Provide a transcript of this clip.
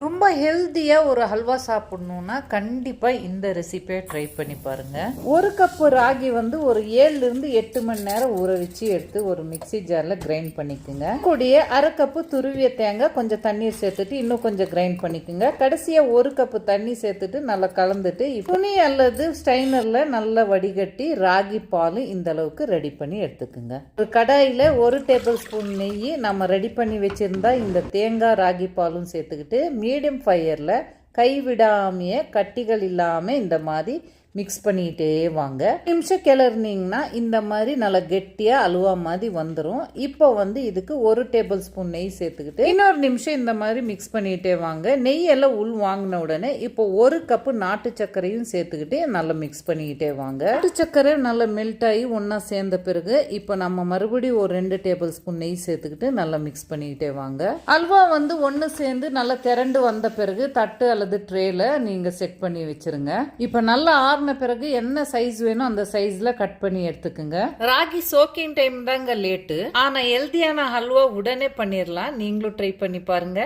ரொம்ப ஹெல்த்தியாக ஒரு ஹல்வா சாப்பிட்ணுன்னா கண்டிப்பாக இந்த ரெசிபியை ட்ரை பண்ணி பாருங்கள். ஒரு கப்பு ராகி வந்து ஒரு 7லிருந்து 8 மணி நேரம் ஊற வச்சு எடுத்து ஒரு மிக்சி ஜாரில் கிரைண்ட் பண்ணிக்கோங்க. கூடிய அரை கப்பு துருவிய தேங்காய் கொஞ்சம் தண்ணீர் சேர்த்துட்டு இன்னும் கொஞ்சம் கிரைண்ட் பண்ணிக்கோங்க. கடைசியாக ஒரு கப்பு தண்ணி சேர்த்துட்டு நல்லா கலந்துட்டு துணி அல்லது ஸ்டைனரில் நல்லா வடிகட்டி ராகி பால் இந்த அளவுக்கு ரெடி பண்ணி எடுத்துக்கோங்க. ஒரு கடாயில் 1 டேபிள் ஸ்பூன் நெய் நம்ம ரெடி பண்ணி வச்சுருந்தா இந்த தேங்காய் ராகி பாலும் சேர்த்துக்கிட்டு மீடியம் ஃபயரில் கைவிடாமையே கட்டிகள் இல்லாமல் இந்த மாதிரி மிக்ஸ் பண்ணிக்கிட்டே வாங்க. நிமிஷம் கிளறினீங்கன்னா இந்த மாதிரி நல்லா கெட்டியாக அலுவா மாதிரி வந்துடும். இப்போ வந்து இதுக்கு 1 டேபிள் ஸ்பூன் நெய் சேர்த்துக்கிட்டு இன்னொரு நிமிஷம் இந்த மாதிரி மிக்ஸ் பண்ணிக்கிட்டே வாங்க. நெய்யெல்லாம் உள் வாங்கின உடனே இப்போ 1 கப்பு நாட்டு சர்க்கரையும் சேர்த்துக்கிட்டு நல்லா மிக்ஸ் பண்ணிக்கிட்டே வாங்க. நாட்டு சர்க்கரை நல்லா மெல்ட் ஆகி ஒன்றா சேர்ந்த பிறகு இப்போ நம்ம மறுபடியும் ஒரு 2 டேபிள் ஸ்பூன் நெய் சேர்த்துக்கிட்டு நல்லா மிக்ஸ் பண்ணிக்கிட்டே வாங்க. அல்வா வந்து ஒன்று சேர்ந்து நல்லா திரண்டு வந்த பிறகு தட்டு அல்லது ட்ரேல நீங்கள் செட் பண்ணி வச்சிருங்க. இப்போ நல்லா பிறகு என்ன சைஸ் வேணும் அந்த சைஸ்ல கட் பண்ணி எடுத்துக்கோங்க. ராகி சோக்கிங் டைம் தாங்க லேட்டு, ஆனா ஹெல்தியான ஹல்வா உடனே பண்ணிடலாம். நீங்களும் ட்ரை பண்ணி பாருங்க.